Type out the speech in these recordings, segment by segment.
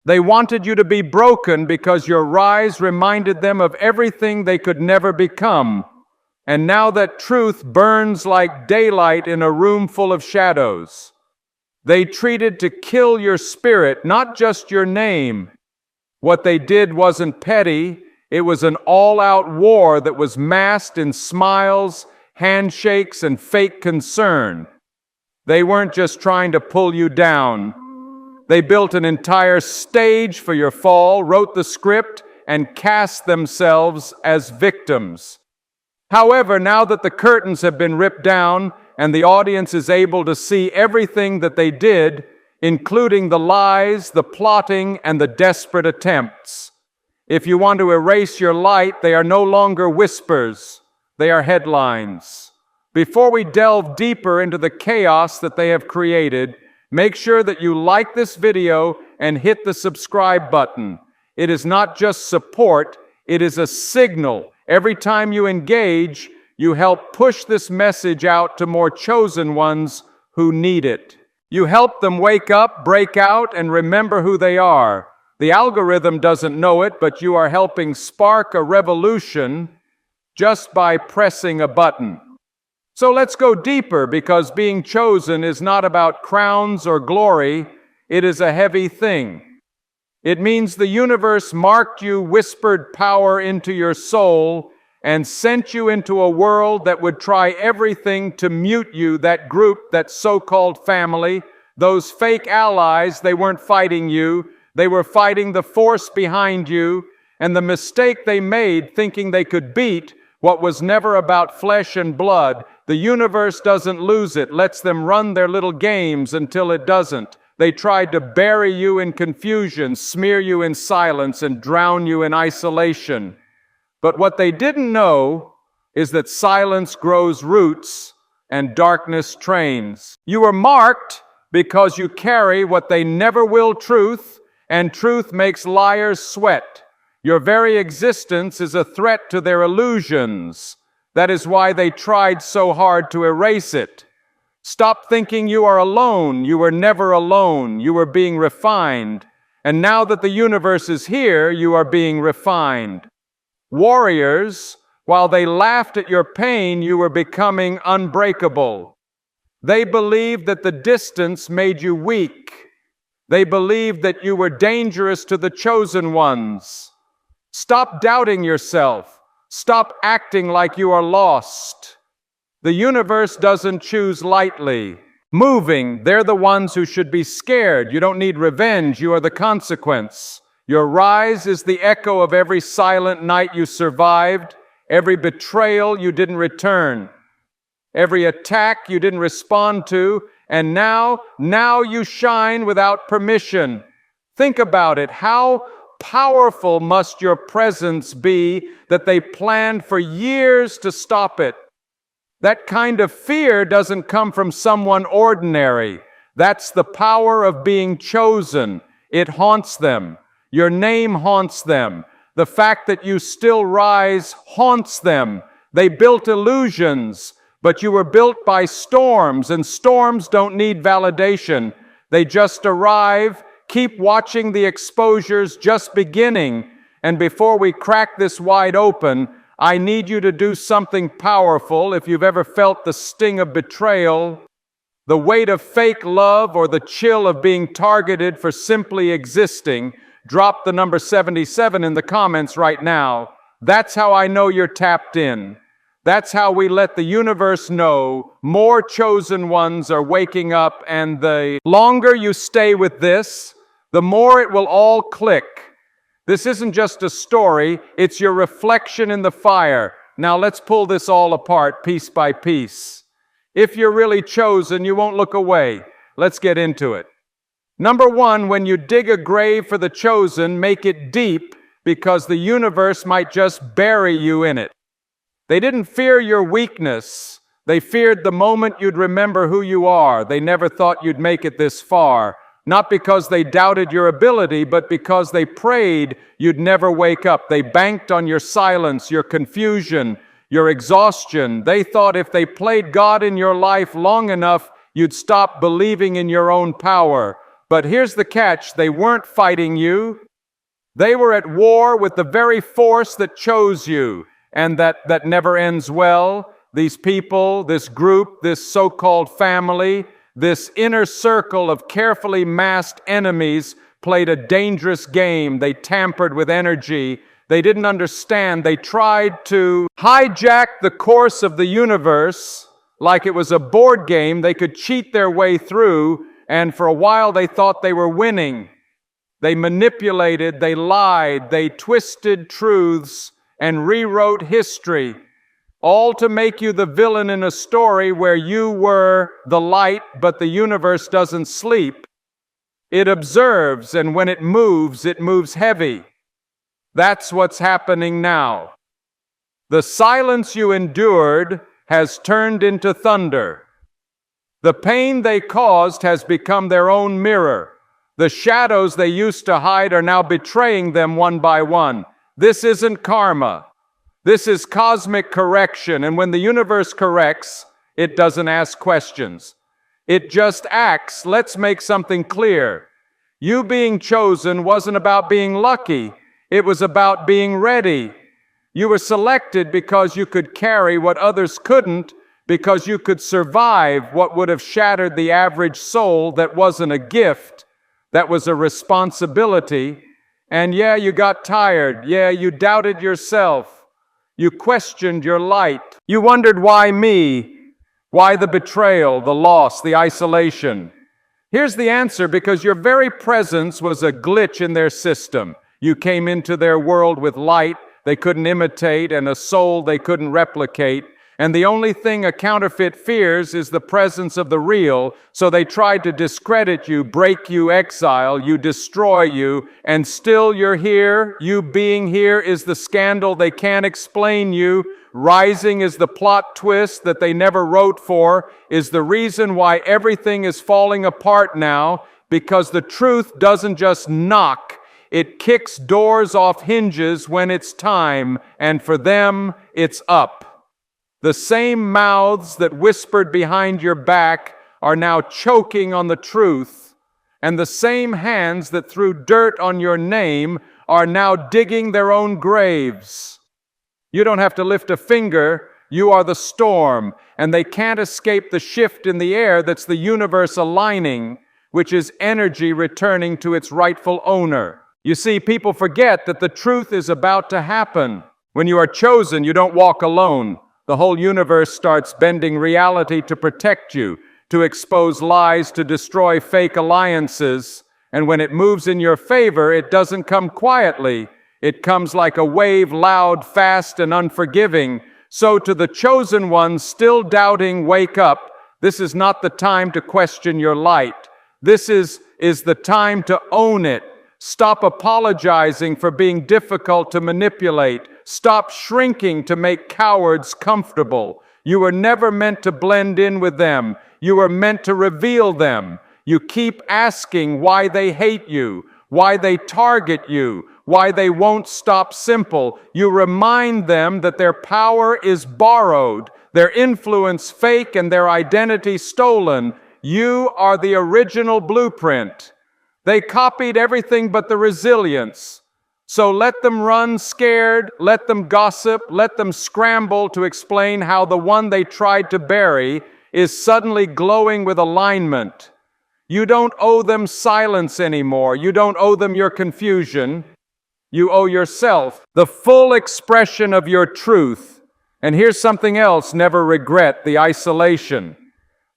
They wanted you to be broken because your rise reminded them of everything they could never become. And now that truth burns like daylight in a room full of shadows. They treated to kill your spirit, not just your name. What they did wasn't petty. It was an all-out war that was masked in smiles, handshakes, and fake concern. They weren't just trying to pull you down. They built an entire stage for your fall, wrote the script, and cast themselves as victims. However, now that the curtains have been ripped down and the audience is able to see everything that they did, including the lies, the plotting, and the desperate attempts. If you want to erase your light, they are no longer whispers, they are headlines. Before we delve deeper into the chaos that they have created, make sure that you like this video and hit the subscribe button. It is not just support, it is a signal. Every time you engage, you help push this message out to more chosen ones who need it. You help them wake up, break out, and remember who they are. The algorithm doesn't know it, but you are helping spark a revolution just by pressing a button. So let's go deeper, because being chosen is not about crowns or glory. It is a heavy thing. It means the universe marked you, whispered power into your soul, and sent you into a world that would try everything to mute you, that group, that so-called family, those fake allies. They weren't fighting you. They were fighting the force behind you, and the mistake they made thinking they could beat what was never about flesh and blood. The universe doesn't lose it, lets them run their little games until it doesn't. They tried to bury you in confusion, smear you in silence, and drown you in isolation. But what they didn't know is that silence grows roots and darkness trains. You are marked because you carry what they never will, truth, and truth makes liars sweat. Your very existence is a threat to their illusions. That is why they tried so hard to erase it. Stop thinking you are alone. You were never alone. You were being refined. And now that the universe is here, you are being refined. Warriors, while they laughed at your pain, you were becoming unbreakable. They believed that the distance made you weak. They believed that you were dangerous to the chosen ones. Stop doubting yourself. Stop acting like you are lost. The universe doesn't choose lightly. Moving, they're the ones who should be scared. You don't need revenge, you are the consequence. Your rise is the echo of every silent night you survived, every betrayal you didn't return, every attack you didn't respond to, and now you shine without permission. Think about it. How powerful must your presence be that they planned for years to stop it? That kind of fear doesn't come from someone ordinary. That's the power of being chosen. It haunts them. Your name haunts them. The fact that you still rise haunts them. They built illusions, but you were built by storms, and storms don't need validation. They just arrive. Keep watching the exposures just beginning. And before we crack this wide open, I need you to do something powerful. If you've ever felt the sting of betrayal, the weight of fake love, or the chill of being targeted for simply existing, drop the number 77 in the comments right now. That's how I know you're tapped in. That's how we let the universe know more chosen ones are waking up, and the longer you stay with this, the more it will all click. This isn't just a story, it's your reflection in the fire. Now let's pull this all apart piece by piece. If you're really chosen, you won't look away. Let's get into it. Number one, when you dig a grave for the chosen, make it deep, because the universe might just bury you in it. They didn't fear your weakness. They feared the moment you'd remember who you are. They never thought you'd make it this far. Not because they doubted your ability, but because they prayed you'd never wake up. They banked on your silence, your confusion, your exhaustion. They thought if they played God in your life long enough, you'd stop believing in your own power. But here's the catch: they weren't fighting you. They were at war with the very force that chose you, and that never ends well. These people, this group, this so-called family, this inner circle of carefully masked enemies played a dangerous game. They tampered with energy. They didn't understand. They tried to hijack the course of the universe like it was a board game they could cheat their way through, and for a while they thought they were winning. They manipulated, they lied, they twisted truths and rewrote history, all to make you the villain in a story where you were the light, but the universe doesn't sleep. It observes, and when it moves heavy. That's what's happening now. The silence you endured has turned into thunder. The pain they caused has become their own mirror. The shadows they used to hide are now betraying them one by one. This isn't karma. This is cosmic correction, and when the universe corrects, it doesn't ask questions. It just acts. Let's make something clear. You being chosen wasn't about being lucky. It was about being ready. You were selected because you could carry what others couldn't, because you could survive what would have shattered the average soul. That wasn't a gift. That was a responsibility. And yeah, you got tired. Yeah, you doubted yourself. You questioned your light. You wondered, why me? Why the betrayal, the loss, the isolation? Here's the answer: because your very presence was a glitch in their system. You came into their world with light they couldn't imitate and a soul they couldn't replicate. And the only thing a counterfeit fears is the presence of the real, so they tried to discredit you, break you, exile you, destroy you, and still you're here. You being here is the scandal they can't explain you. Rising is the plot twist that they never wrote for, is the reason why everything is falling apart now, because the truth doesn't just knock, it kicks doors off hinges when it's time, and for them, it's up. The same mouths that whispered behind your back are now choking on the truth, and the same hands that threw dirt on your name are now digging their own graves. You don't have to lift a finger. You are the storm, and they can't escape the shift in the air that's the universe aligning, which is energy returning to its rightful owner. You see, people forget that the truth is about to happen. When you are chosen, you don't walk alone. The whole universe starts bending reality to protect you, to expose lies, to destroy fake alliances. And when it moves in your favor, it doesn't come quietly. It comes like a wave, loud, fast, and unforgiving. So to the chosen ones still doubting, wake up. This is not the time to question your light. This is the time to own it. Stop apologizing for being difficult to manipulate. Stop shrinking to make cowards comfortable. You were never meant to blend in with them. You were meant to reveal them. You keep asking why they hate you, why they target you, why they won't stop simple. You remind them that their power is borrowed, their influence fake, and their identity stolen. You are the original blueprint. They copied everything but the resilience. So let them run scared, let them gossip, let them scramble to explain how the one they tried to bury is suddenly glowing with alignment. You don't owe them silence anymore. You don't owe them your confusion. You owe yourself the full expression of your truth. And here's something else: never regret the isolation.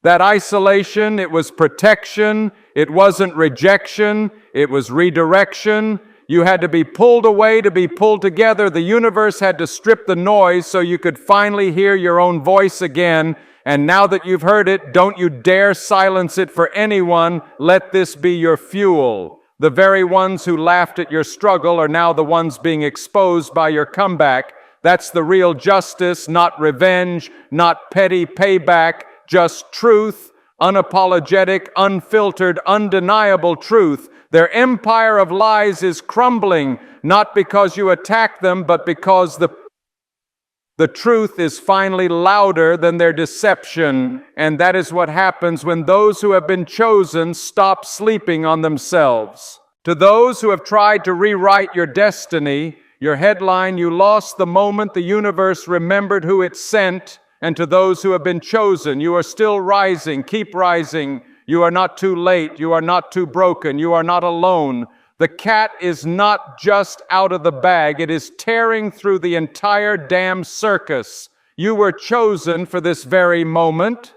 That isolation, it was protection, it wasn't rejection, it was redirection. You had to be pulled away to be pulled together. The universe had to strip the noise so you could finally hear your own voice again. And now that you've heard it, don't you dare silence it for anyone. Let this be your fuel. The very ones who laughed at your struggle are now the ones being exposed by your comeback. That's the real justice, not revenge, not petty payback. Just truth, unapologetic, unfiltered, undeniable truth. Their empire of lies is crumbling, not because you attack them, but because the The truth is finally louder than their deception, and that is what happens when those who have been chosen stop sleeping on themselves. To those who have tried to rewrite your destiny, your headline, "You lost the moment the universe remembered who it sent," and to those who have been chosen, "You are still rising, keep rising. You are not too late, you are not too broken, you are not alone." The cat is not just out of the bag, it is tearing through the entire damn circus. You were chosen for this very moment.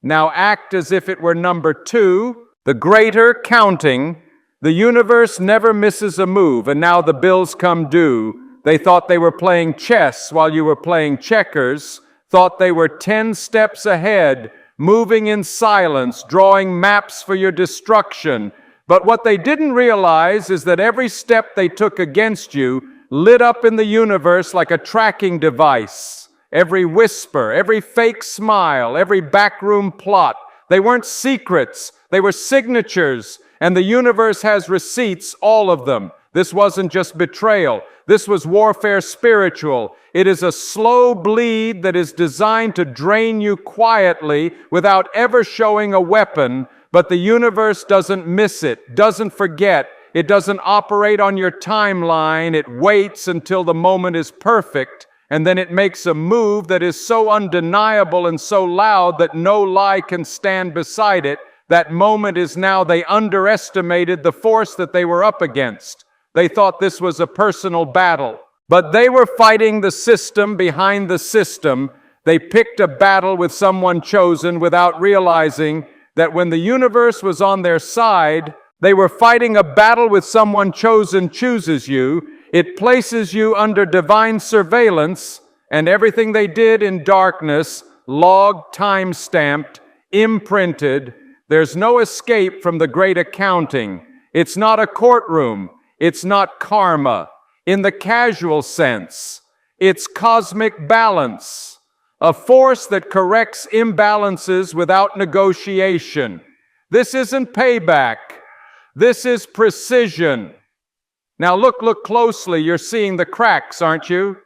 Now act as if it were number 2, the greater counting. The universe never misses a move, and now the bills come due. They thought they were playing chess while you were playing checkers, thought they were 10 steps ahead, moving in silence, drawing maps for your destruction. But what they didn't realize is that every step they took against you lit up in the universe like a tracking device. Every whisper, every fake smile, every backroom plot. They weren't secrets, they were signatures. And the universe has receipts, all of them. This wasn't just betrayal. This was warfare spiritual. It is a slow bleed that is designed to drain you quietly without ever showing a weapon, but the universe doesn't miss it, doesn't forget. It doesn't operate on your timeline. It waits until the moment is perfect, and then it makes a move that is so undeniable and so loud that no lie can stand beside it. That moment is now they underestimated the force that they were up against. They thought this was a personal battle, but they were fighting the system behind the system. They picked a battle with someone chosen without realizing that when the universe was on their side, they were fighting a battle with someone chosen chooses you. It places you under divine surveillance, and everything they did in darkness, logged, time-stamped, imprinted. There's no escape from the great accounting. It's not a courtroom. It's not karma. In the casual sense, it's cosmic balance, a force that corrects imbalances without negotiation. This isn't payback. This is precision. Now look closely. You're seeing the cracks, aren't you?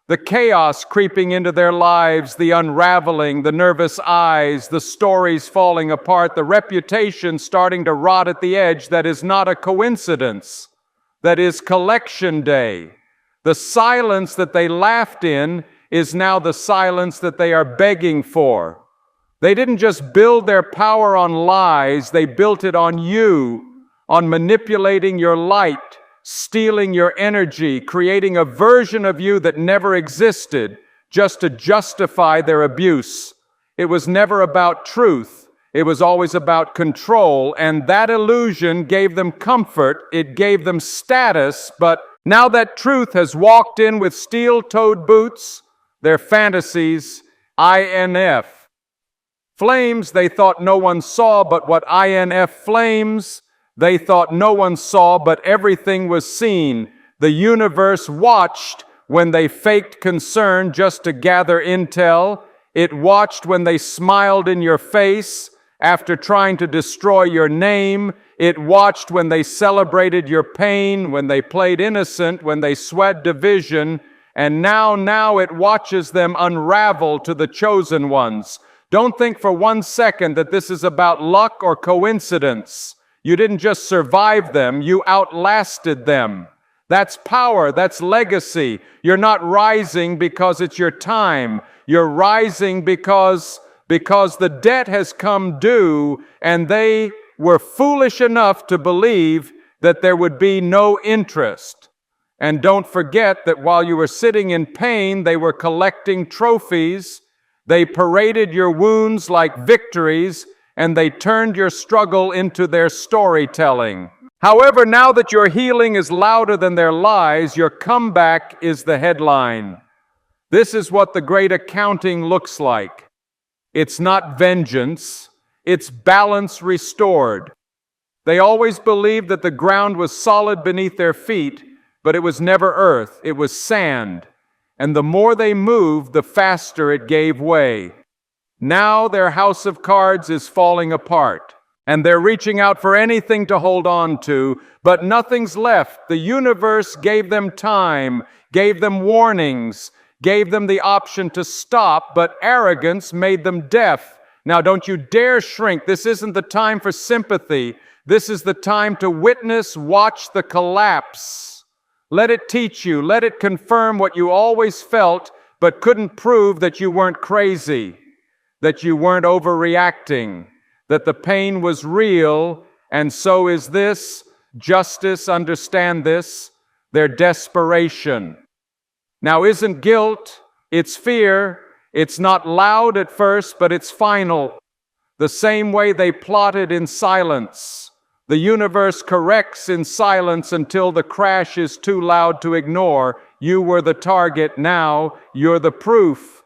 The chaos creeping into their lives, the unraveling, the nervous eyes, the stories falling apart, the reputation starting to rot at the edge. That is not a coincidence. That is collection day. The silence that they laughed in is now the silence that they are begging for. They didn't just build their power on lies, they built it on you, on manipulating your light, stealing your energy, creating a version of you that never existed just to justify their abuse. It was never about truth. It was always about control, and that illusion gave them comfort. It gave them status, but now that truth has walked in with steel-toed boots, their fantasies, INF. Flames they thought no one saw, but what INF flames they thought no one saw, but everything was seen. The universe watched when they faked concern just to gather intel. It watched when they smiled in your face after trying to destroy your name. It watched when they celebrated your pain, when they played innocent, when they sweat division. And now it watches them unravel to the chosen ones. Don't think for 1 second that this is about luck or coincidence. You didn't just survive them, you outlasted them. That's power, that's legacy. You're not rising because it's your time. You're rising because the debt has come due, and they were foolish enough to believe that there would be no interest. And don't forget that while you were sitting in pain, they were collecting trophies. They paraded your wounds like victories, and they turned your struggle into their storytelling. However, now that your healing is louder than their lies, your comeback is the headline. This is what the great accounting looks like. It's not vengeance, it's balance restored. They always believed that the ground was solid beneath their feet, but it was never earth, it was sand. And the more they moved, the faster it gave way. Now their house of cards is falling apart, and they're reaching out for anything to hold on to, but nothing's left. The universe gave them time, gave them warnings, gave them the option to stop, but arrogance made them deaf. Now, don't you dare shrink. This isn't the time for sympathy. This is the time to witness, watch the collapse. Let it teach you. Let it confirm what you always felt, but couldn't prove that you weren't crazy, that you weren't overreacting, that the pain was real, and so is this. Justice, understand this, their desperation. Now, isn't guilt, it's fear. It's not loud at first, but it's final. The same way they plotted in silence. The universe corrects in silence until the crash is too loud to ignore. You were the target, now you're the proof.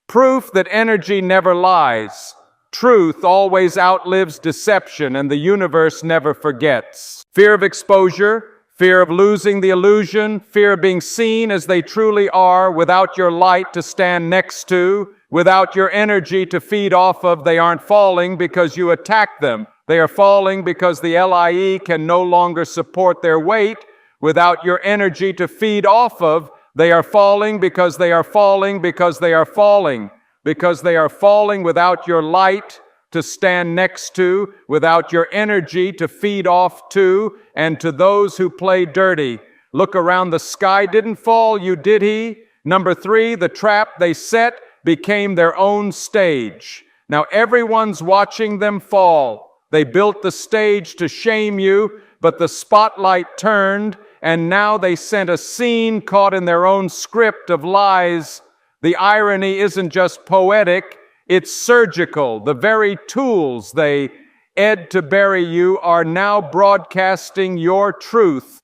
Proof that energy never lies. Truth always outlives deception, and the universe never forgets. Fear of exposure, fear of losing the illusion, fear of being seen as they truly are without your light to stand next to, without your energy to feed off of. They aren't falling because you attack them. They are falling because the LIE can no longer support their weight. Without your energy to feed off of, they are falling because they are falling because they are falling. Because they are falling without your light to stand next to, without your energy to feed off to, and to those who play dirty. Look around, the sky didn't fall, you did he? Number 3, the trap they set became their own stage. Now everyone's watching them fall. They built the stage to shame you, but the spotlight turned, and now they sent a scene caught in their own script of lies. The irony isn't just poetic, it's surgical. The very tools they ed to bury you are now broadcasting your truth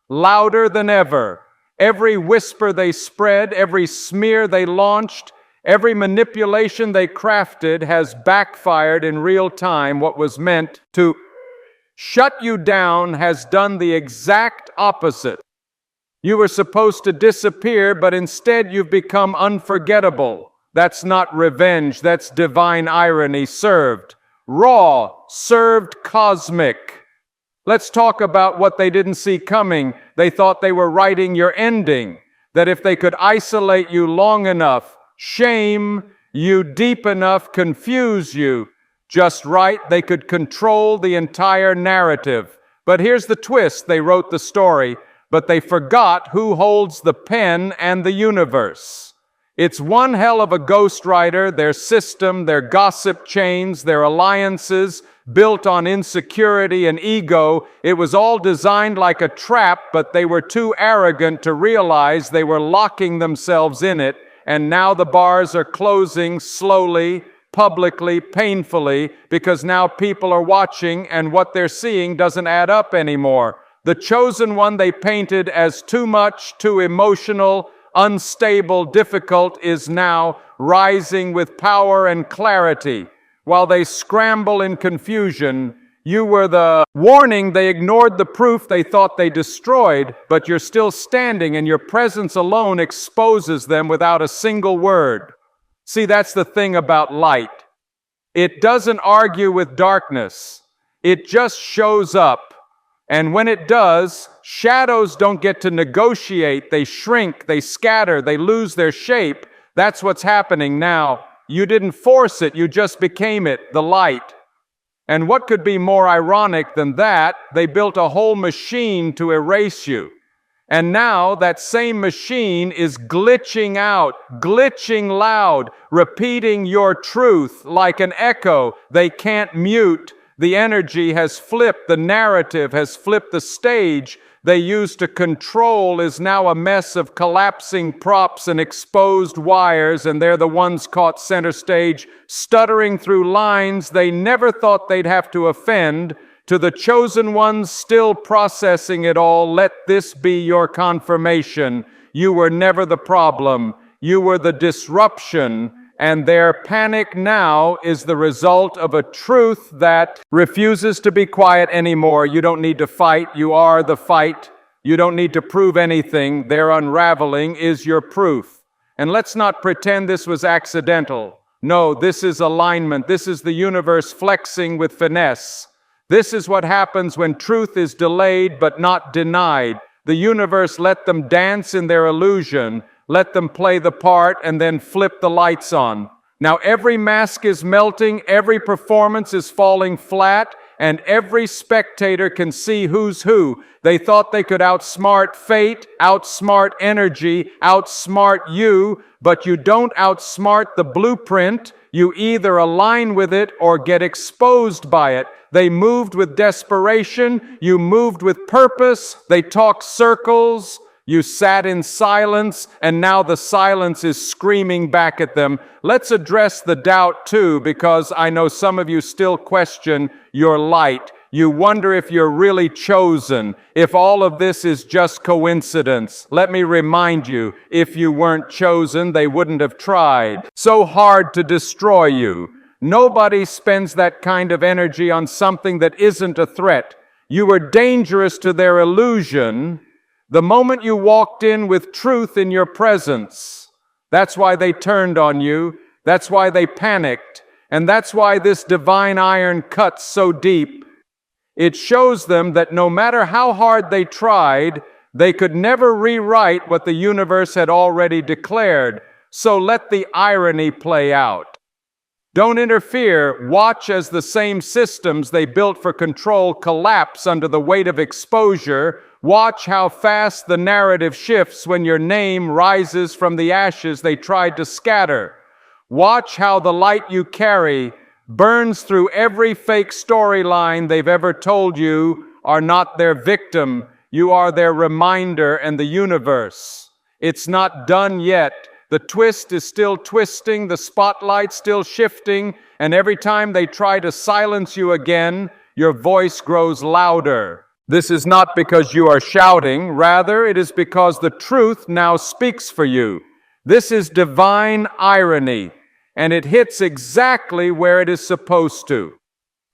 louder than ever. Every whisper they spread, every smear they launched, every manipulation they crafted has backfired in real time. What was meant to shut you down has done the exact opposite. You were supposed to disappear, but instead you've become unforgettable. That's not revenge, that's divine irony served. Raw, served cosmic. Let's talk about what they didn't see coming. They thought they were writing your ending, that if they could isolate you long enough, shame you deep enough, confuse you just right, they could control the entire narrative. But here's the twist: they wrote the story, but they forgot who holds the pen and the universe. It's one hell of a ghostwriter, their system, their gossip chains, their alliances, built on insecurity and ego. It was all designed like a trap, but they were too arrogant to realize they were locking themselves in it, and now the bars are closing slowly, publicly, painfully, because now people are watching and what they're seeing doesn't add up anymore. The chosen one they painted as too much, too emotional, unstable, difficult is now rising with power and clarity. While they scramble in confusion, you were the warning. They ignored the proof they thought they destroyed, but you're still standing, and your presence alone exposes them without a single word. See, that's the thing about light. It doesn't argue with darkness. It just shows up. And when it does, shadows don't get to negotiate. They shrink, they scatter, they lose their shape. That's what's happening now. You didn't force it, you just became it, the light. And what could be more ironic than that? They built a whole machine to erase you. And now that same machine is glitching out, glitching loud, repeating your truth like an echo they can't mute. The energy has flipped, the narrative has flipped, the stage they used to control is now a mess of collapsing props and exposed wires, and they're the ones caught center stage, stuttering through lines they never thought they'd have to offend. To the chosen ones still processing it all, let this be your confirmation. You were never the problem. You were the disruption. And their panic now is the result of a truth that refuses to be quiet anymore. You don't need to fight. You are the fight. You don't need to prove anything. Their unraveling is your proof. And let's not pretend this was accidental. No, this is alignment. This is the universe flexing with finesse. This is what happens when truth is delayed but not denied. The universe let them dance in their illusion, let them play the part, and then flip the lights on. Now every mask is melting, every performance is falling flat, and every spectator can see who's who. They thought they could outsmart fate, outsmart energy, outsmart you, but you don't outsmart the blueprint. You either align with it or get exposed by it. They moved with desperation, you moved with purpose, they talked circles, you sat in silence, and now the silence is screaming back at them. Let's address the doubt too, because I know some of you still question your light. You wonder if you're really chosen, if all of this is just coincidence. Let me remind you, if you weren't chosen, they wouldn't have tried so hard to destroy you. Nobody spends that kind of energy on something that isn't a threat. You were dangerous to their illusion the moment you walked in with truth in your presence. That's why they turned on you. That's why they panicked. And that's why this divine iron cuts so deep. It shows them that no matter how hard they tried, they could never rewrite what the universe had already declared. So let the irony play out. Don't interfere. Watch as the same systems they built for control collapse under the weight of exposure. Watch how fast the narrative shifts when your name rises from the ashes they tried to scatter. Watch how the light you carry burns through every fake storyline they've ever told you are not their victim. You are their reminder and the universe. It's not done yet. The twist is still twisting, the spotlight's still shifting, and every time they try to silence you again, your voice grows louder. This is not because you are shouting, rather it is because the truth now speaks for you. This is divine irony, and it hits exactly where it is supposed to.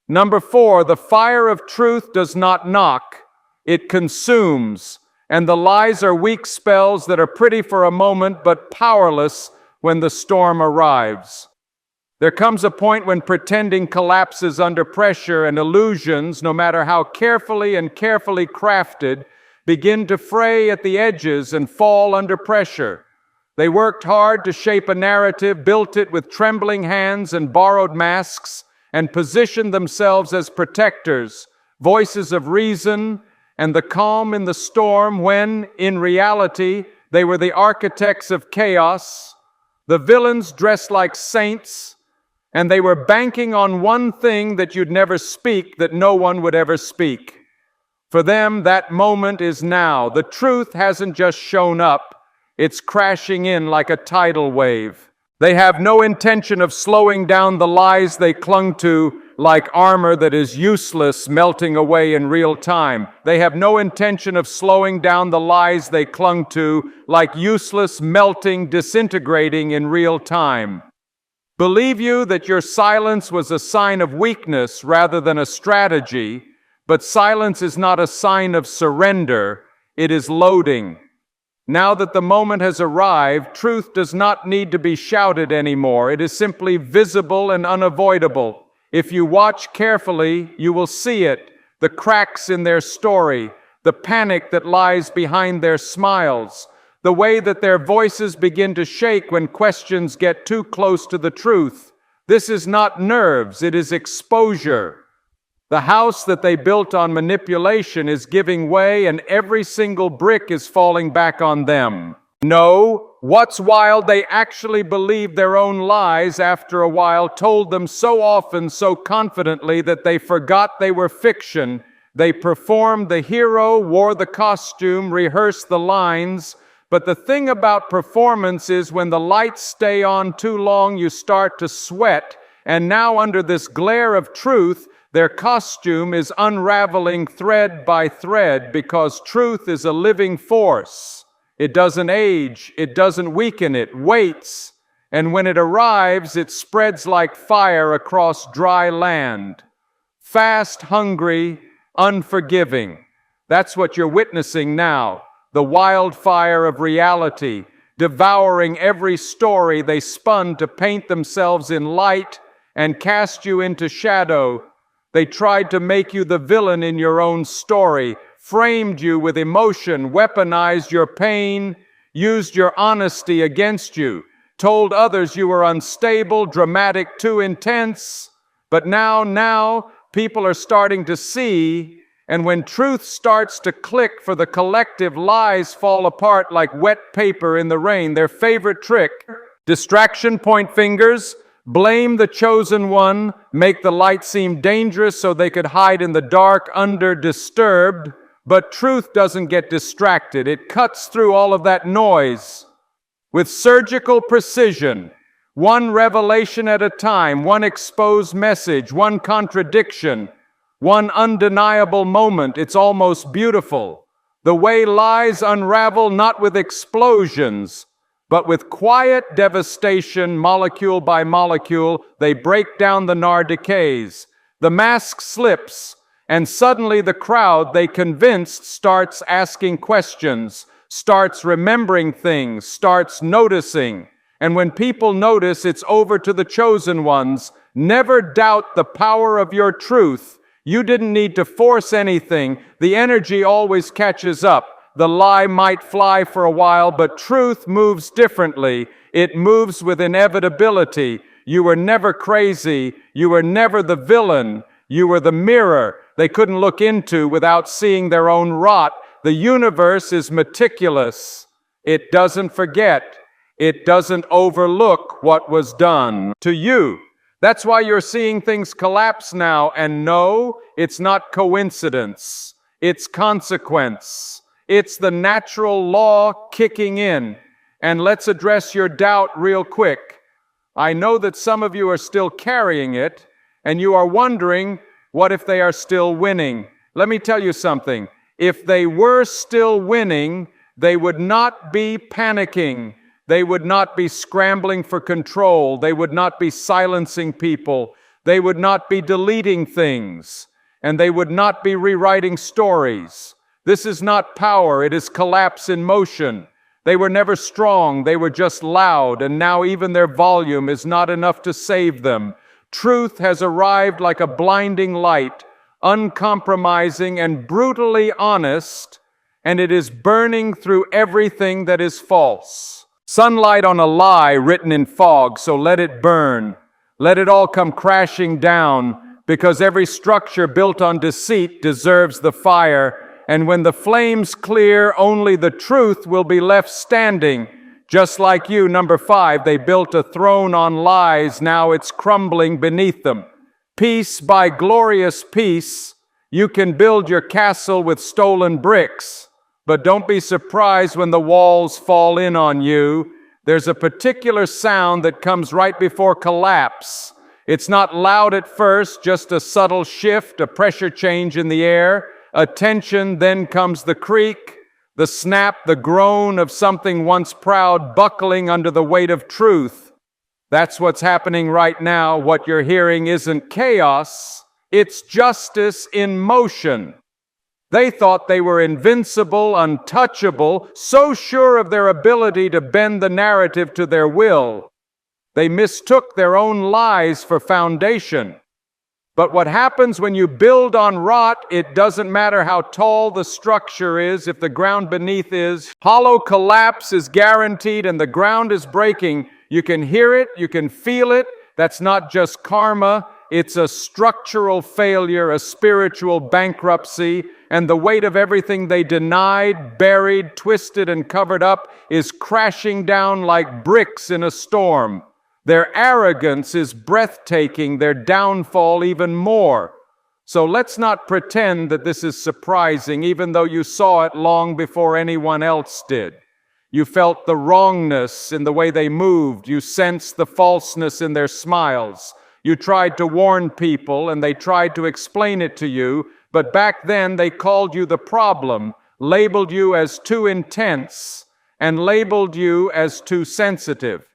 Number 4, the fire of truth does not knock, it consumes. And the lies are weak spells that are pretty for a moment but powerless when the storm arrives. There comes a point when pretending collapses under pressure, and illusions, no matter how carefully crafted, begin to fray at the edges and fall under pressure. They worked hard to shape a narrative, built it with trembling hands and borrowed masks, and positioned themselves as protectors, voices of reason, and the calm in the storm when, in reality, they were the architects of chaos, the villains dressed like saints, and they were banking on one thing that you'd never speak, that no one would ever speak. For them, that moment is now. The truth hasn't just shown up, it's crashing in like a tidal wave. They have no intention of slowing down the lies they clung to like armor that is useless melting away in real time. They have no intention of slowing down the lies they clung to like useless melting, disintegrating in real time. Believe you that your silence was a sign of weakness rather than a strategy, but silence is not a sign of surrender, it is loading. Now that the moment has arrived, truth does not need to be shouted anymore. It is simply visible and unavoidable. If you watch carefully, you will see it, the cracks in their story, the panic that lies behind their smiles, the way that their voices begin to shake when questions get too close to the truth. This is not nerves, it is exposure. The house that they built on manipulation is giving way, and every single brick is falling back on them. No, what's wild, they actually believed their own lies after a while, told them so often, so confidently that they forgot they were fiction. They performed the hero, wore the costume, rehearsed the lines. But the thing about performance is when the lights stay on too long, you start to sweat. And now under this glare of truth, their costume is unraveling thread by thread because truth is a living force. It doesn't age, it doesn't weaken, it waits. And when it arrives, it spreads like fire across dry land. Fast, hungry, unforgiving. That's what you're witnessing now. The wildfire of reality, devouring every story they spun to paint themselves in light and cast you into shadow. They tried to make you the villain in your own story, framed you with emotion, weaponized your pain. used your honesty against you, told others you were unstable, dramatic, too intense. But now people are starting to see, and when truth starts to click for the collective, lies fall apart like wet paper in the rain. Their favorite trick: distraction, point fingers, blame the chosen one, make the light seem dangerous so they could hide in the dark disturbed. But truth doesn't get distracted. It cuts through all of that noise with surgical precision, one revelation at a time, one exposed message, one contradiction, one undeniable moment. It's almost beautiful. The way lies unravel, not with explosions, but with quiet devastation, molecule by molecule. They break down, the nar decays. The mask slips, and suddenly the crowd they convinced starts asking questions, starts remembering things, starts noticing. And when people notice, it's over to the chosen ones. Never doubt the power of your truth. You didn't need to force anything. The energy always catches up. The lie might fly for a while, but truth moves differently. It moves with inevitability. You were never crazy. You were never the villain. You were the mirror they couldn't look into without seeing their own rot. The universe is meticulous. It doesn't forget. It doesn't overlook what was done to you. That's why you're seeing things collapse now. And no, it's not coincidence. It's consequence. It's the natural law kicking in. And let's address your doubt real quick. I know that some of you are still carrying it, and you are wondering, what if they are still winning? Let me tell you something. If they were still winning, they would not be panicking. They would not be scrambling for control. They would not be silencing people. They would not be deleting things. And they would not be rewriting stories. This is not power. It is collapse in motion. They were never strong. They were just loud. And now even their volume is not enough to save them. Truth has arrived like a blinding light, uncompromising and brutally honest, and it is burning through everything that is false. Sunlight on a lie written in fog, so let it burn. Let it all come crashing down, because every structure built on deceit deserves the fire, and when the flames clear, only the truth will be left standing. Just like you, number 5, they built a throne on lies, now it's crumbling beneath them. Piece by glorious piece, you can build your castle with stolen bricks, but don't be surprised when the walls fall in on you. There's a particular sound that comes right before collapse. It's not loud at first, just a subtle shift, a pressure change in the air, a tension, then comes the creak, the snap, the groan of something once proud buckling under the weight of truth. That's what's happening right now. What you're hearing isn't chaos, it's justice in motion. They thought they were invincible, untouchable, so sure of their ability to bend the narrative to their will. They mistook their own lies for foundation. But what happens when you build on rot, it doesn't matter how tall the structure is, if the ground beneath is hollow, collapse is guaranteed and the ground is breaking. You can hear it, you can feel it. That's not just karma, it's a structural failure, a spiritual bankruptcy, and the weight of everything they denied, buried, twisted, and covered up is crashing down like bricks in a storm. Their arrogance is breathtaking, their downfall even more. So let's not pretend that this is surprising, even though you saw it long before anyone else did. You felt the wrongness in the way they moved. You sensed the falseness in their smiles. You tried to warn people, and they tried to explain it to you, but back then they called you the problem, labeled you as too intense, and labeled you as too sensitive.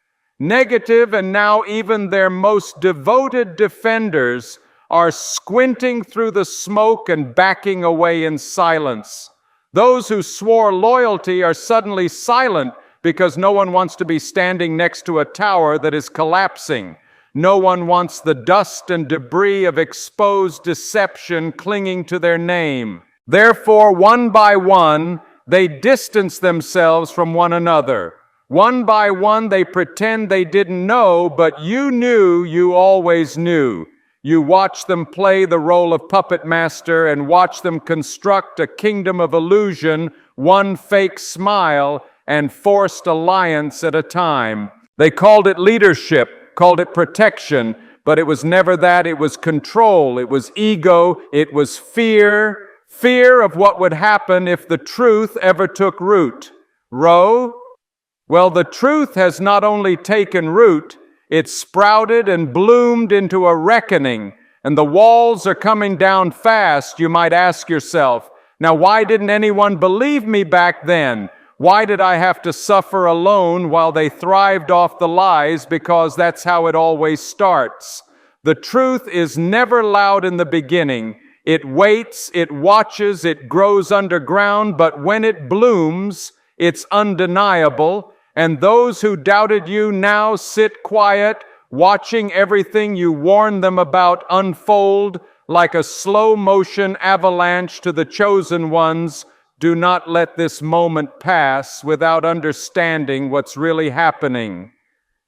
Negative, and now even their most devoted defenders are squinting through the smoke and backing away in silence. Those who swore loyalty are suddenly silent because no one wants to be standing next to a tower that is collapsing. No one wants the dust and debris of exposed deception clinging to their name. Therefore, one by one, They distance themselves from one another. One by one, they pretend they didn't know, but you knew you always knew. You watch them play the role of puppet master and watch them construct a kingdom of illusion, one fake smile and forced alliance at a time. They called it leadership, called it protection, but it was never that. It was control, it was ego, it was fear. Fear of what would happen if the truth ever took root. Well, the truth has not only taken root, it's sprouted and bloomed into a reckoning, and the walls are coming down fast. You might ask yourself, now why didn't anyone believe me back then? Why did I have to suffer alone while they thrived off the lies? Because that's how it always starts. The truth is never loud in the beginning. It waits, it watches, it grows underground, but when it blooms, it's undeniable. And those who doubted you now sit quiet, watching everything you warned them about unfold like a slow-motion avalanche to the chosen ones. Do not let this moment pass without understanding what's really happening.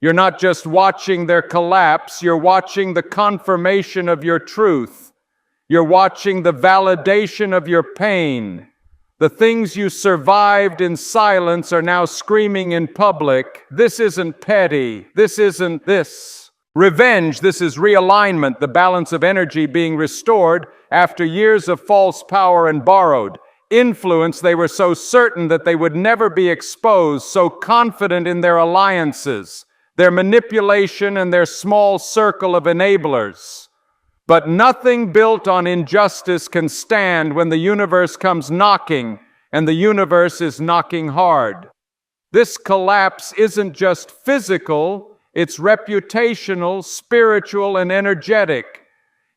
You're not just watching their collapse, you're watching the confirmation of your truth. You're watching the validation of your pain. The things you survived in silence are now screaming in public. This isn't petty. This isn't this. Revenge, this is realignment, the balance of energy being restored after years of false power and borrowed. Influence, they were so certain that they would never be exposed, so confident in their alliances, their manipulation, and their small circle of enablers. But nothing built on injustice can stand when the universe comes knocking, and the universe is knocking hard. This collapse isn't just physical, it's reputational, spiritual, and energetic.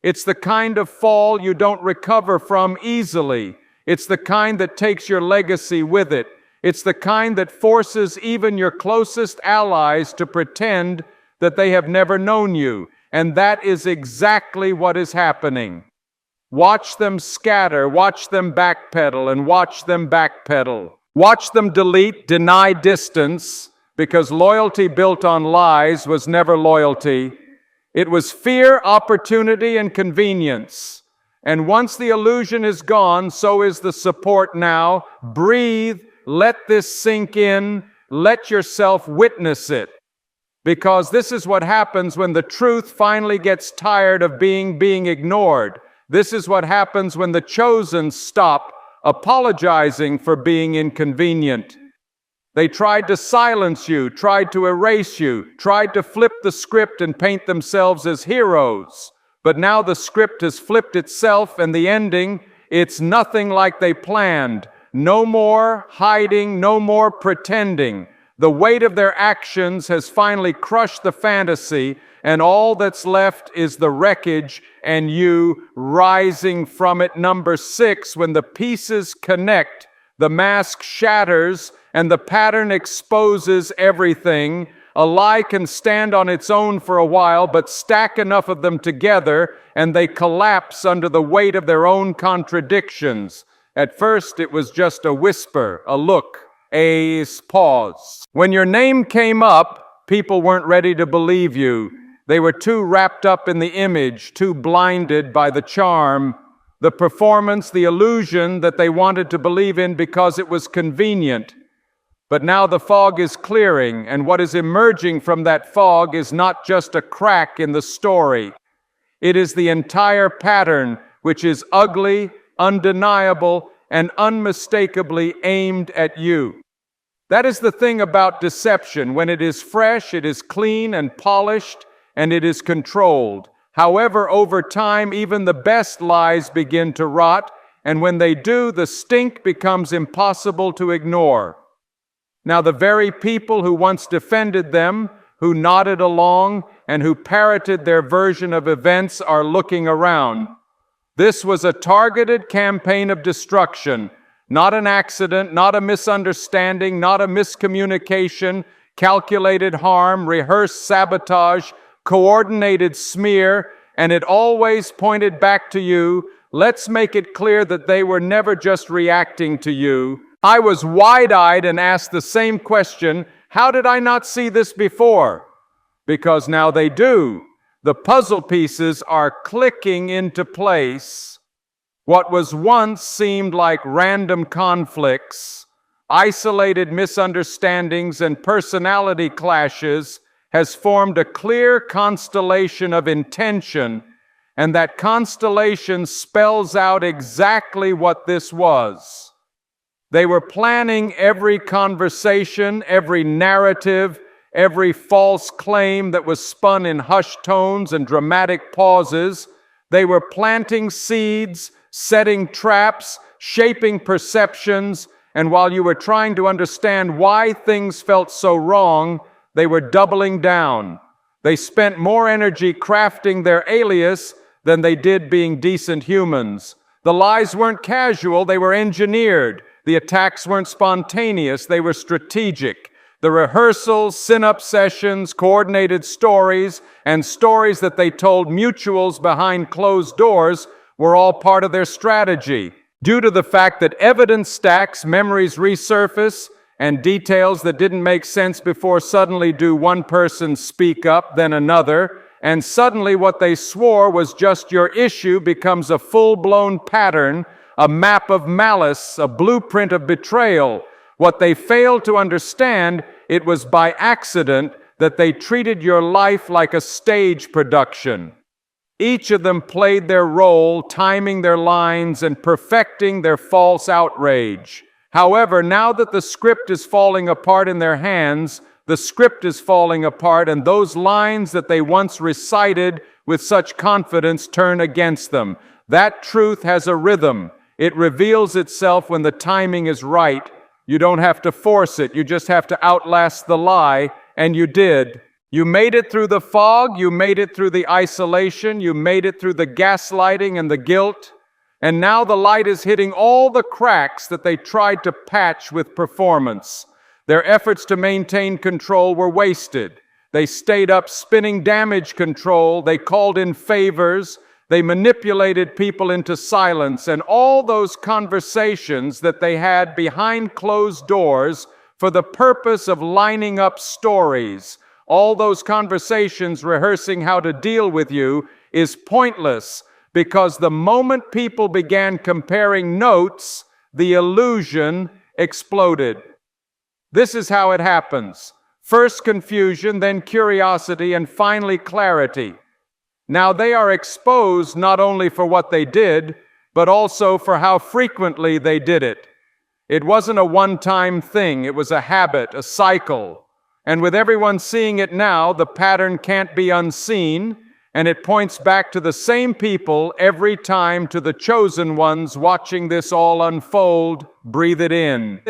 It's the kind of fall you don't recover from easily. It's the kind that takes your legacy with it. It's the kind that forces even your closest allies to pretend that they have never known you. And that is exactly what is happening. Watch them scatter, watch them backpedal, and watch them backpedal. Watch them delete, deny distance, because loyalty built on lies was never loyalty. It was fear, opportunity, and convenience. And once the illusion is gone, so is the support now. Breathe, let this sink in, let yourself witness it. Because this is what happens when the truth finally gets tired of being ignored. This is what happens when the chosen stop apologizing for being inconvenient. They tried to silence you, tried to erase you, tried to flip the script and paint themselves as heroes. But now the script has flipped itself, and the ending, it's nothing like they planned. No more hiding, no more pretending. The weight of their actions has finally crushed the fantasy, and all that's left is the wreckage and you rising from it. Number 6, when the pieces connect, the mask shatters and the pattern exposes everything. A lie can stand on its own for a while, but stack enough of them together and they collapse under the weight of their own contradictions. At first it was just a whisper, a look, a pause. When your name came up, people weren't ready to believe you. They were too wrapped up in the image, too blinded by the charm, the performance, the illusion that they wanted to believe in because it was convenient. But now the fog is clearing, and what is emerging from that fog is not just a crack in the story. It is the entire pattern, which is ugly, undeniable, and unmistakably aimed at you. That is the thing about deception. When it is fresh, it is clean and polished, and it is controlled. However, over time, even the best lies begin to rot, and when they do, the stink becomes impossible to ignore. Now, the very people who once defended them, who nodded along, and who parroted their version of events are looking around. This was a targeted campaign of destruction, not an accident, not a misunderstanding, not a miscommunication, calculated harm, rehearsed sabotage, coordinated smear, and it always pointed back to you. Let's make it clear that they were never just reacting to you. I was wide-eyed and asked the same question, how did I not see this before? Because now they do. The puzzle pieces are clicking into place. What was once seemed like random conflicts, isolated misunderstandings, and personality clashes has formed a clear constellation of intention, and that constellation spells out exactly what this was. They were planning every conversation, every narrative, every false claim that was spun in hushed tones and dramatic pauses. They were planting seeds, setting traps, shaping perceptions, and while you were trying to understand why things felt so wrong, they were doubling down. They spent more energy crafting their alias than they did being decent humans. The lies weren't casual, they were engineered. The attacks weren't spontaneous, they were strategic. The rehearsals, sin-up sessions, coordinated stories, and stories that they told mutuals behind closed doors were all part of their strategy. Due to the fact that evidence stacks, memories resurface, and details that didn't make sense before suddenly do one person speak up, then another, and suddenly what they swore was just your issue becomes a full-blown pattern, a map of malice, a blueprint of betrayal. What they failed to understand, it was by accident that they treated your life like a stage production. Each of them played their role, timing their lines and perfecting their false outrage. However, now that the script is falling apart in their hands, the script is falling apart, and those lines that they once recited with such confidence turn against them. That truth has a rhythm. It reveals itself when the timing is right. You don't have to force it. You just have to outlast the lie, and you did. You made it through the fog. You made it through the isolation. You made it through the gaslighting and the guilt. And now the light is hitting all the cracks that they tried to patch with performance. Their efforts to maintain control were wasted. They stayed up spinning damage control. They called in favors. They manipulated people into silence, and all those conversations that they had behind closed doors for the purpose of lining up stories, all those conversations rehearsing how to deal with you is pointless, because the moment people began comparing notes, the illusion exploded. This is how it happens. First confusion, then curiosity, and finally clarity. Now they are exposed not only for what they did, but also for how frequently they did it. It wasn't a one-time thing, it was a habit, a cycle. And with everyone seeing it now, the pattern can't be unseen, and it points back to the same people every time, to the chosen ones watching this all unfold. Breathe it in.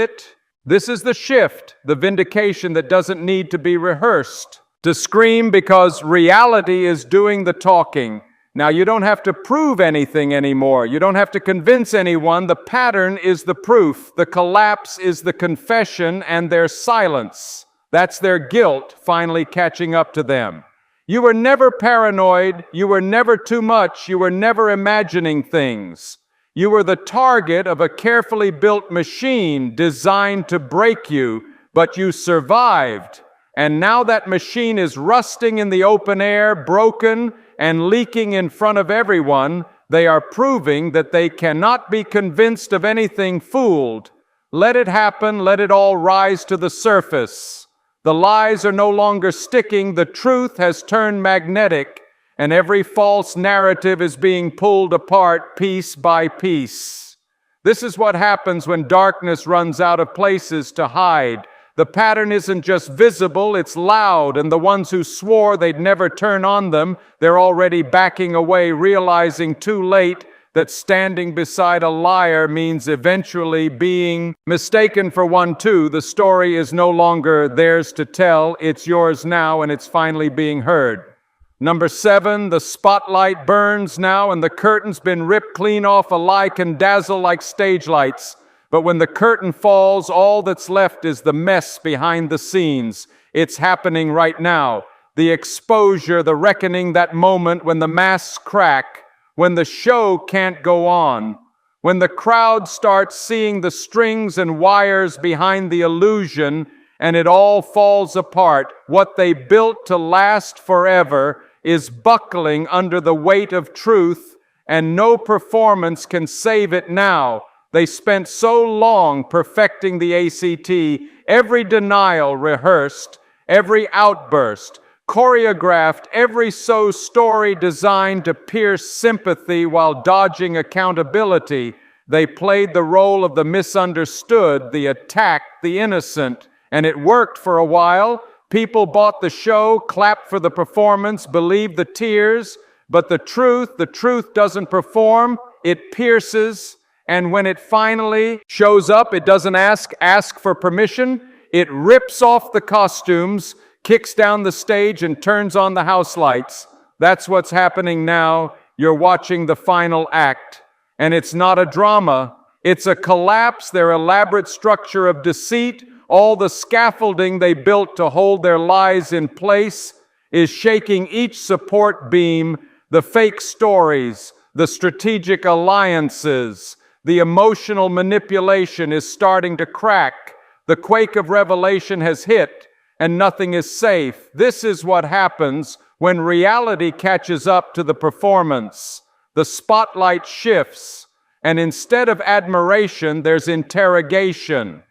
This is the shift, the vindication that doesn't need to be rehearsed. To scream because reality is doing the talking. Now you don't have to prove anything anymore. You don't have to convince anyone. The pattern is the proof. The collapse is the confession and their silence. That's their guilt finally catching up to them. You were never paranoid. You were never too much. You were never imagining things. You were the target of a carefully built machine designed to break you, but you survived. And now that machine is rusting in the open air, broken and leaking in front of everyone. They are proving that they cannot be convinced of anything, fooled. Let it happen, let it all rise to the surface. The lies are no longer sticking, the truth has turned magnetic, and every false narrative is being pulled apart piece by piece. This is what happens when darkness runs out of places to hide. The pattern isn't just visible, it's loud, and the ones who swore they'd never turn on them, they're already backing away, realizing too late that standing beside a liar means eventually being mistaken for one too. The story is no longer theirs to tell, it's yours now, and it's finally being heard. Number 7, the spotlight burns now, and the curtain's been ripped clean off. A lie can dazzle like stage lights. But when the curtain falls, all that's left is the mess behind the scenes. It's happening right now. The exposure, the reckoning, that moment when the masks crack, when the show can't go on, When the crowd starts seeing the strings and wires behind the illusion and it all falls apart, what they built to last forever is buckling under the weight of truth, and no performance can save it now. They spent so long perfecting the ACT, every denial rehearsed, every outburst choreographed, every story designed to pierce sympathy while dodging accountability. They played the role of the misunderstood, the attacked, the innocent, and it worked for a while. People bought the show, clapped for the performance, believed the tears, but the truth doesn't perform, it pierces, and when it finally shows up, it doesn't ask for permission, it rips off the costumes, kicks down the stage, and turns on the house lights. That's what's happening now. You're watching the final act. And it's not a drama. It's a collapse. Their elaborate structure of deceit, all the scaffolding they built to hold their lies in place, is shaking each support beam. The fake stories, the strategic alliances, the emotional manipulation is starting to crack. The quake of revelation has hit, and nothing is safe. This is what happens when reality catches up to the performance. The spotlight shifts, and instead of admiration, there's interrogation.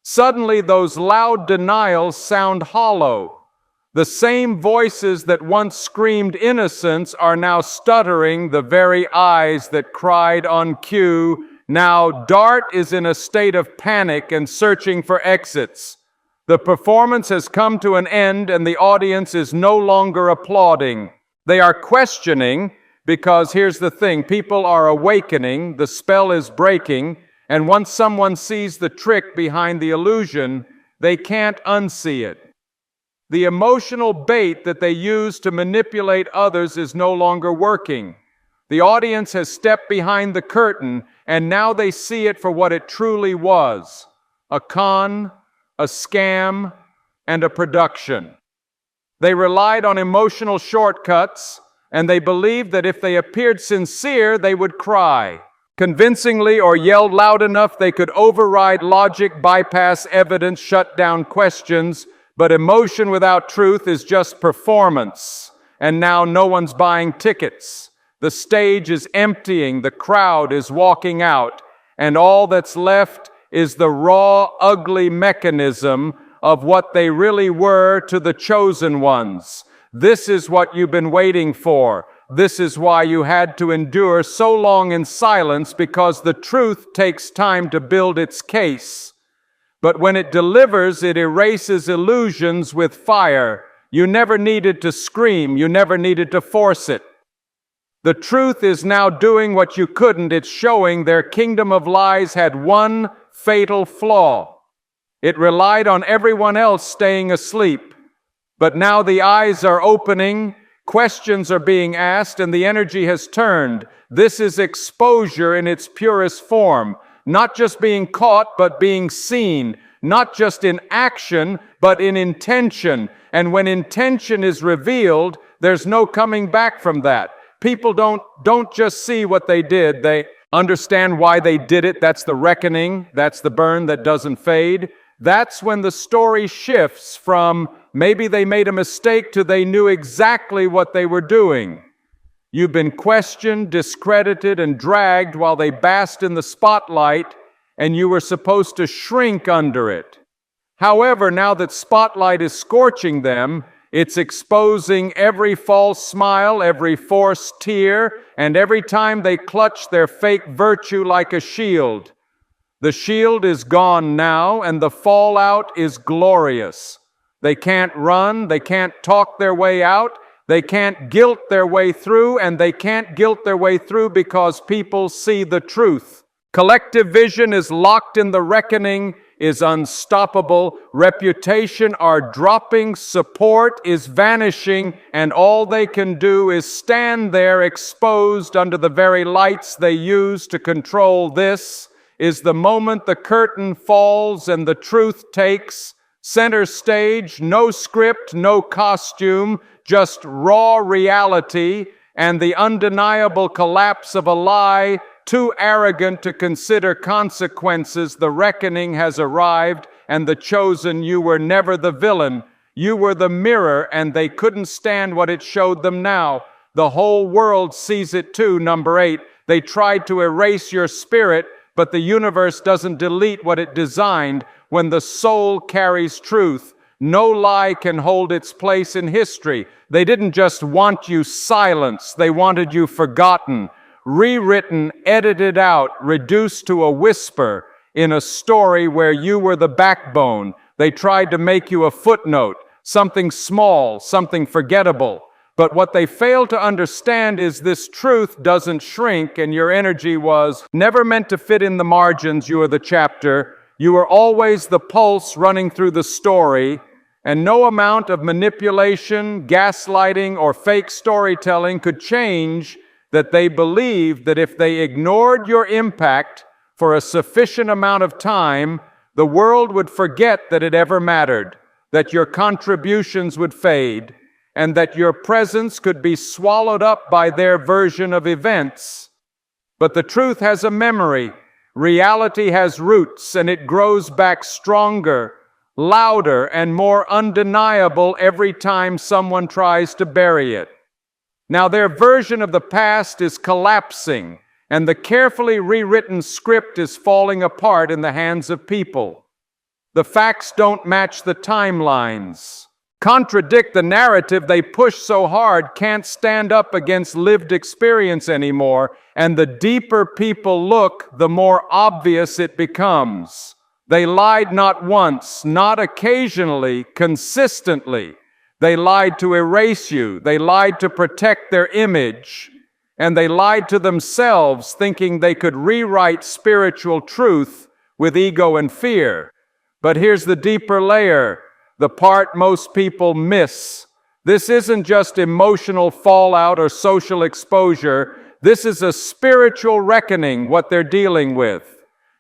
Suddenly, those loud denials sound hollow. The same voices that once screamed innocence are now stuttering. The very eyes that cried on cue. Now, Dart is in a state of panic and searching for exits. The performance has come to an end, and the audience is no longer applauding. They are questioning, because here's the thing, people are awakening, the spell is breaking, and once someone sees the trick behind the illusion, they can't unsee it. The emotional bait that they use to manipulate others is no longer working. The audience has stepped behind the curtain, and now they see it for what it truly was: a con, a scam, and a production. They relied on emotional shortcuts, and they believed that if they appeared sincere, they would cry. Convincingly or yelled loud enough, they could override logic, bypass evidence, shut down questions, but emotion without truth is just performance, and now no one's buying tickets. The stage is emptying, the crowd is walking out, and all that's left is the raw, ugly mechanism of what they really were to the chosen ones. This is what you've been waiting for. This is why you had to endure so long in silence, because the truth takes time to build its case. But when it delivers, it erases illusions with fire. You never needed to scream. You never needed to force it. The truth is now doing what you couldn't. It's showing their kingdom of lies had one fatal flaw. It relied on everyone else staying asleep. But now the eyes are opening, questions are being asked, and the energy has turned. This is exposure in its purest form. Not just being caught, but being seen. Not just in action, but in intention. And when intention is revealed, there's no coming back from that. People don't just see what they did. They understand why they did it. That's the reckoning. That's the burn that doesn't fade. That's when the story shifts from maybe they made a mistake to they knew exactly what they were doing. You've been questioned, discredited, and dragged while they basked in the spotlight, and you were supposed to shrink under it. However, now that spotlight is scorching them, it's exposing every false smile, every forced tear, and every time they clutch their fake virtue like a shield. The shield is gone now, and the fallout is glorious. They can't run, they can't talk their way out, they can't guilt their way through, and they can't guilt their way through because people see the truth. Collective vision is locked in the reckoning, is unstoppable. Reputation are dropping, support is vanishing, and all they can do is stand there exposed under the very lights they use to control. This is the moment the curtain falls and the truth takes center stage. No script, no costume, just raw reality and the undeniable collapse of a lie too arrogant to consider consequences. The reckoning has arrived, and the chosen, you were never the villain. You were the mirror, and they couldn't stand what it showed them now. The whole world sees it too. Number 8, they tried to erase your spirit, but the universe doesn't delete what it designed. When the soul carries truth, no lie can hold its place in history. They didn't just want you silenced, they wanted you forgotten, rewritten, edited out, reduced to a whisper in a story where you were the backbone. They tried to make you a footnote, something small, something forgettable. But what they failed to understand is this truth doesn't shrink, and your energy was never meant to fit in the margins. You are the chapter. You are always the pulse running through the story, and no amount of manipulation, gaslighting, or fake storytelling could change that. They believed that if they ignored your impact for a sufficient amount of time, the world would forget that it ever mattered, that your contributions would fade, and that your presence could be swallowed up by their version of events. But the truth has a memory. Reality has roots, and it grows back stronger, louder, and more undeniable every time someone tries to bury it. Now their version of the past is collapsing, and the carefully rewritten script is falling apart in the hands of people. The facts don't match the timelines, contradict the narrative they push so hard, can't stand up against lived experience anymore, and the deeper people look, the more obvious it becomes. They lied not once, not occasionally, consistently. They lied to erase you. They lied to protect their image. And they lied to themselves, thinking they could rewrite spiritual truth with ego and fear. But here's the deeper layer, the part most people miss. This isn't just emotional fallout or social exposure. This is a spiritual reckoning, what they're dealing with.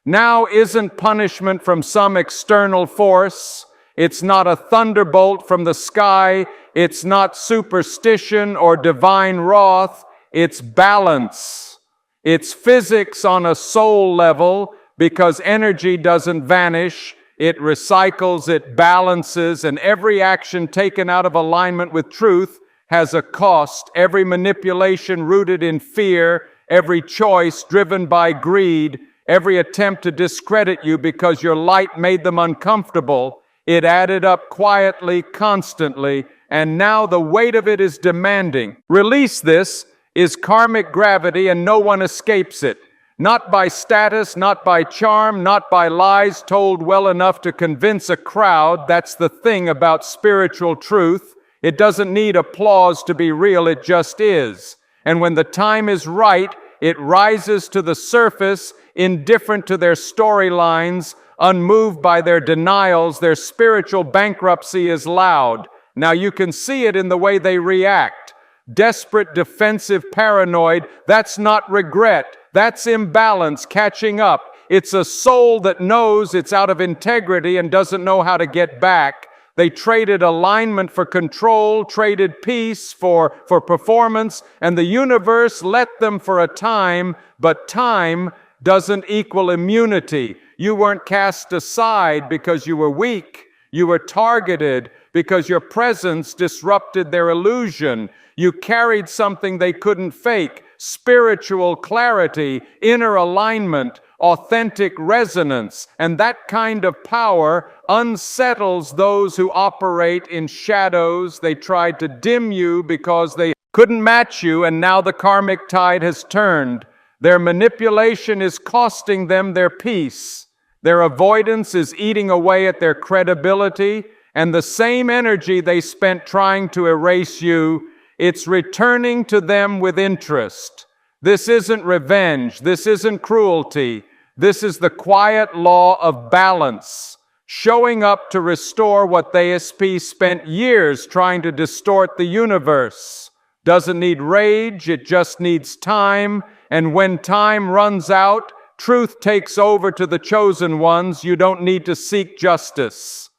Now isn't punishment from some external force. It's not a thunderbolt from the sky. It's not superstition or divine wrath. It's balance. It's physics on a soul level, because energy doesn't vanish. It recycles, it balances, and every action taken out of alignment with truth has a cost. Every manipulation rooted in fear, every choice driven by greed, every attempt to discredit you because your light made them uncomfortable, it added up quietly, constantly, and now the weight of it is demanding. Release this is karmic gravity, and no one escapes it. Not by status, not by charm, not by lies told well enough to convince a crowd. That's the thing about spiritual truth. It doesn't need applause to be real, it just is. And when the time is right, it rises to the surface, indifferent to their storylines, unmoved by their denials. Their spiritual bankruptcy is loud. Now you can see it in the way they react. Desperate, defensive, paranoid. That's not regret. That's imbalance catching up. It's a soul that knows it's out of integrity and doesn't know how to get back. They traded alignment for control, traded peace for performance, and the universe let them for a time, but time doesn't equal immunity. You weren't cast aside because you were weak. You were targeted because your presence disrupted their illusion. You carried something they couldn't fake. Spiritual clarity, inner alignment, authentic resonance, and that kind of power unsettles those who operate in shadows. They tried to dim you because they couldn't match you, and now the karmic tide has turned. Their manipulation is costing them their peace. Their avoidance is eating away at their credibility, and the same energy they spent trying to erase you, it's returning to them with interest. This isn't revenge. This isn't cruelty. This is the quiet law of balance, showing up to restore what the ASP spent years trying to distort the universe. Doesn't need rage, it just needs time. And when time runs out, truth takes over to the chosen ones. You don't need to seek justice.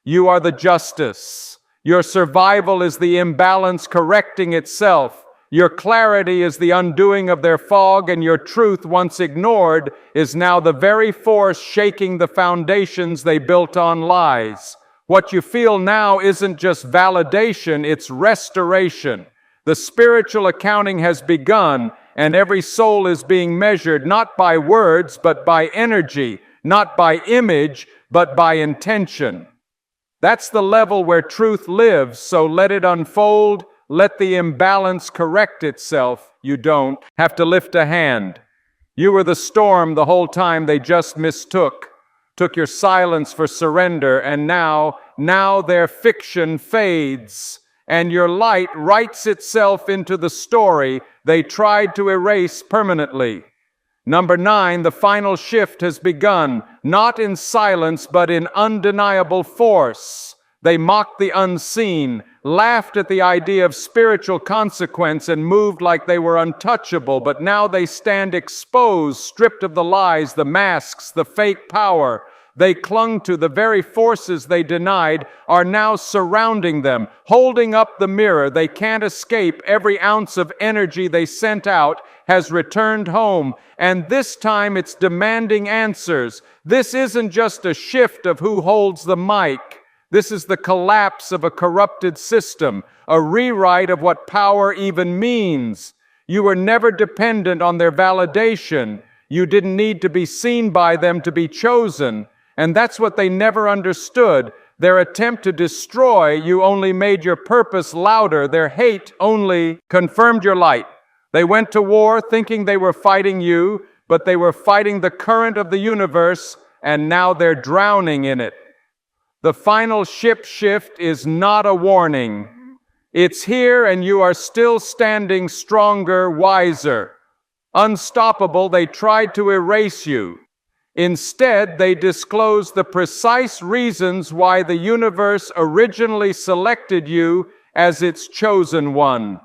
You are the justice. Your survival is the imbalance correcting itself. Your clarity is the undoing of their fog, and your truth, once ignored, is now the very force shaking the foundations they built on lies. What you feel now isn't just validation, it's restoration. The spiritual accounting has begun, and every soul is being measured not by words, but by energy, not by image, but by intention. That's the level where truth lives, so let it unfold. Let the imbalance correct itself. You don't have to lift a hand. You were the storm the whole time they just mistook. Took your silence for surrender, and now their fiction fades, and your light writes itself into the story they tried to erase permanently. Number 9, the final shift has begun, not in silence, but in undeniable force. They mocked the unseen, laughed at the idea of spiritual consequence, and moved like they were untouchable, but now they stand exposed, stripped of the lies, the masks, the fake power they clung to. The very forces they denied are now surrounding them, holding up the mirror they can't escape. Every ounce of energy they sent out has returned home, and this time it's demanding answers. This isn't just a shift of who holds the mic. This is the collapse of a corrupted system, a rewrite of what power even means. You were never dependent on their validation. You didn't need to be seen by them to be chosen. And that's what they never understood. Their attempt to destroy you only made your purpose louder. Their hate only confirmed your light. They went to war thinking they were fighting you, but they were fighting the current of the universe, and now they're drowning in it. The final ship shift is not a warning. It's here, and you are still standing stronger, wiser. Unstoppable, they tried to erase you. Instead, they disclosed the precise reasons why the universe originally selected you as its chosen one.